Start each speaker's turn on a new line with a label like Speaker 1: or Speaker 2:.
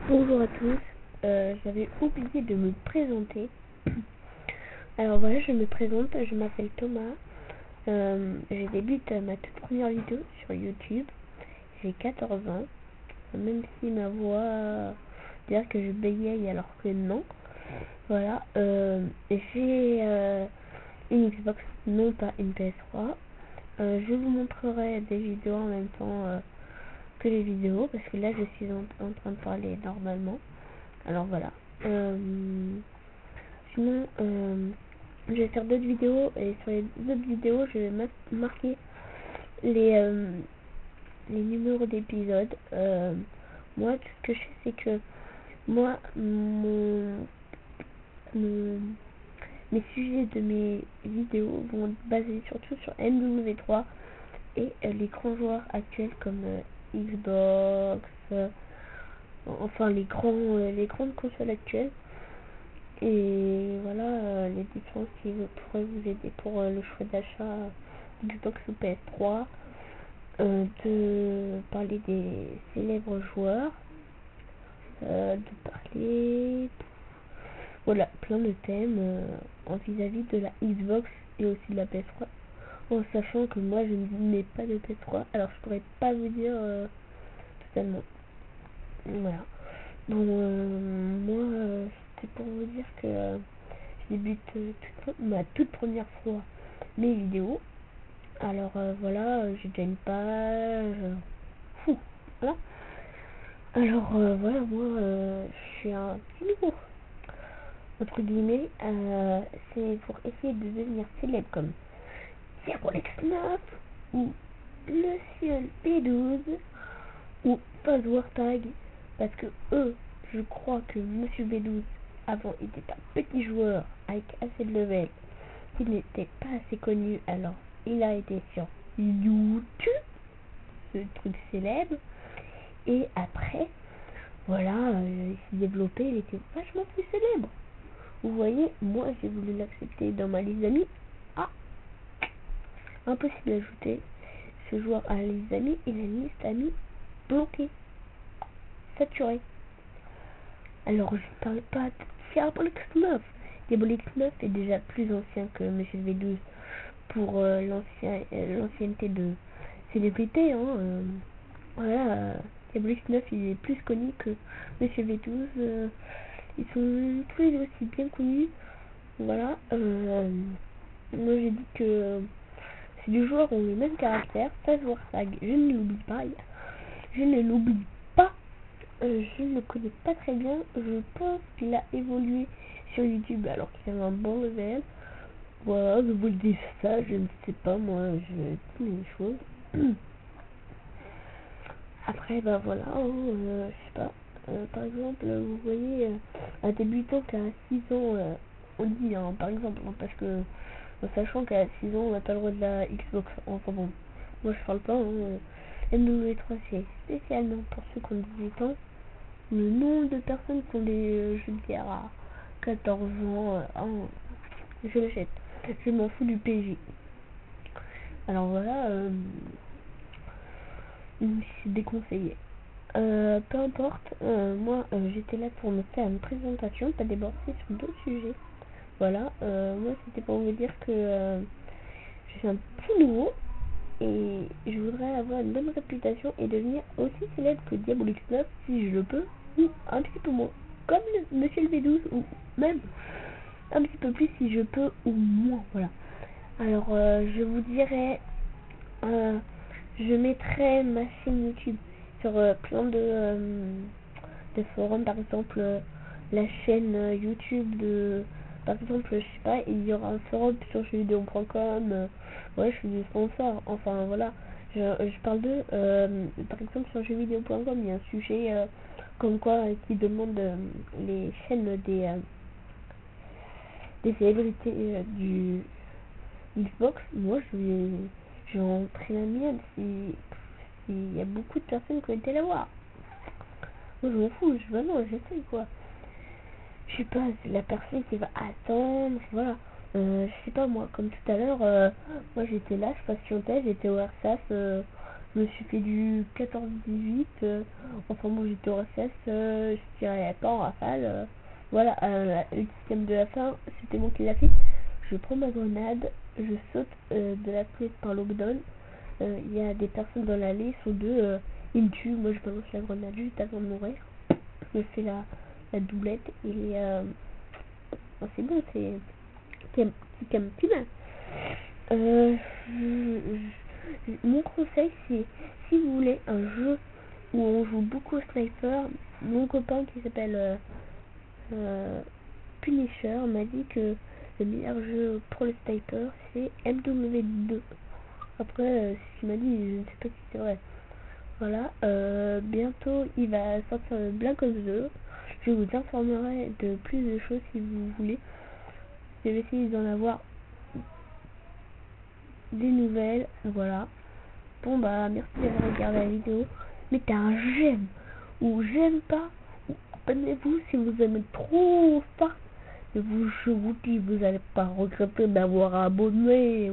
Speaker 1: Bonjour à tous, j'avais oublié de me présenter. Alors voilà, je me présente, je m'appelle Thomas, je débute ma toute première vidéo sur YouTube, j'ai 14 ans, même si ma voix dire que je bégaye alors que non. Voilà, j'ai une Xbox, non pas une PS3. Je vous montrerai des vidéos en même temps que les vidéos, parce que là je suis en train de parler normalement. Alors voilà. Sinon, je vais faire d'autres vidéos et sur les autres vidéos, je vais marquer les numéros d'épisodes. Moi, tout ce que je sais, c'est que moi, mes sujets de mes vidéos vont être basés surtout sur MW3 et les grands joueurs actuels comme Xbox, enfin les grandes consoles actuelles. Et voilà les différences qui pourraient vous aider pour le choix d'achat Xbox ou PS3, de parler des célèbres joueurs, de parler voilà plein de thèmes en vis-à-vis de la Xbox et aussi de la PS3, en sachant que moi je n'ai pas de PS3, alors je pourrais pas vous dire totalement. Voilà. Bon, moi c'était pour vous dire que je débute ma toute première fois mes vidéos. Alors voilà, j'ai déjà une page. Fou, voilà. Alors voilà, moi je suis un petit nouveau. Entre guillemets, c'est pour essayer de devenir célèbre comme Diabolex9 ou Monsieur B12 ou Buzzword parce que eux, je crois que Monsieur B12 avant était un petit joueur avec assez de level, il n'était pas assez connu, alors il a été sur YouTube, ce truc célèbre, et après voilà, il s'est développé, il était vachement plus célèbre. Vous voyez, moi j'ai voulu l'accepter dans ma liste d'amis. Ah, impossible d'ajouter ce joueur à la liste d'amis, il a une liste d'amis bloquée, saturée. Alors je parle pas de Diabolix 9. Diabolix 9 est déjà plus ancien que Monsieur V12 pour l'ancienneté de célébrité. Voilà, Diabolix 9 il est plus connu que Monsieur V12. Ils sont tous les deux aussi bien connus. Voilà. Moi j'ai dit que ces deux joueurs ont le même caractère. Buzzword, je ne l'oublie pas. Je ne l'oublie pas. Je ne le connais pas très bien. Je pense qu'il a évolué sur YouTube alors qu'il avait un bon level. Voilà, je vous le dis ça, je ne sais pas, moi, je dis les choses. Après, bah voilà, je sais pas. Par exemple, vous voyez, un débutant qui a 6 ans, on dit, par exemple, parce que, en sachant qu'à 6 ans, on n'a pas le droit de la Xbox. Enfin bon, moi je parle pas, MW3, c'est spécialement pour ceux qui ont 18 ans. Le nombre de personnes qui ont des jeux de guerre à 14 ans, je le jette. Je m'en fous du PJ. Alors voilà, c'est déconseillé. Peu importe, moi j'étais là pour me faire une présentation, pas déborder sur d'autres sujets. Voilà, moi c'était pour vous dire que je suis un petit nouveau et je voudrais avoir une bonne réputation et devenir aussi célèbre que Diabolix 9 si je le peux, ou un petit peu moins, comme Monsieur le V12, ou même un petit peu plus si je peux, ou moins, voilà. Alors je vous dirais, je mettrai ma chaîne YouTube sur plein de forums, par exemple la chaîne YouTube de, par exemple, je sais pas, il y aura un forum sur jeuxvideo.com, ouais, je suis du sponsor, enfin voilà, je parle de, par exemple sur jeuxvideo.com, il y a un sujet comme quoi qui demande les chaînes des célébrités du Xbox. Moi je vais entrer la mienne s'il y a beaucoup de personnes qui ont été la voir. Moi je m'en fous, vraiment j'essaye quoi. Je sais pas, c'est la personne qui va attendre, voilà. Je sais pas moi, comme tout à l'heure, moi j'étais là, je patientais, j'étais au RSAS, je me suis fait du 14-18, Enfin bon, j'étais au recess, je tirais pas en rafale. Voilà, le système de la fin, c'était moi qui l'a fait. Je prends ma grenade, je saute de la fenêtre par lockdown. Il y a des personnes dans l'allée, ils sont deux, ils me tuent. Moi je balance la grenade juste avant de mourir. Je me fais la doublette et bon, c'est bon, c'est quand même plus mal. Mon conseil, c'est si vous voulez un jeu où on joue beaucoup au sniper, mon copain qui s'appelle Punisher m'a dit que le meilleur jeu pour le sniper c'est MW2. Après, ce qu'il m'a dit, je ne sais pas si c'est vrai. Voilà, bientôt il va sortir le Black Ops 2. Je vous informerai de plus de choses si vous voulez. Je vais essayer d'en avoir des nouvelles. Voilà. Bon bah merci d'avoir regardé la vidéo. Mettez un j'aime ou j'aime pas. Abonnez-vous si vous aimez trop ça. Je vous dis, vous n'allez pas regretter d'avoir abonné.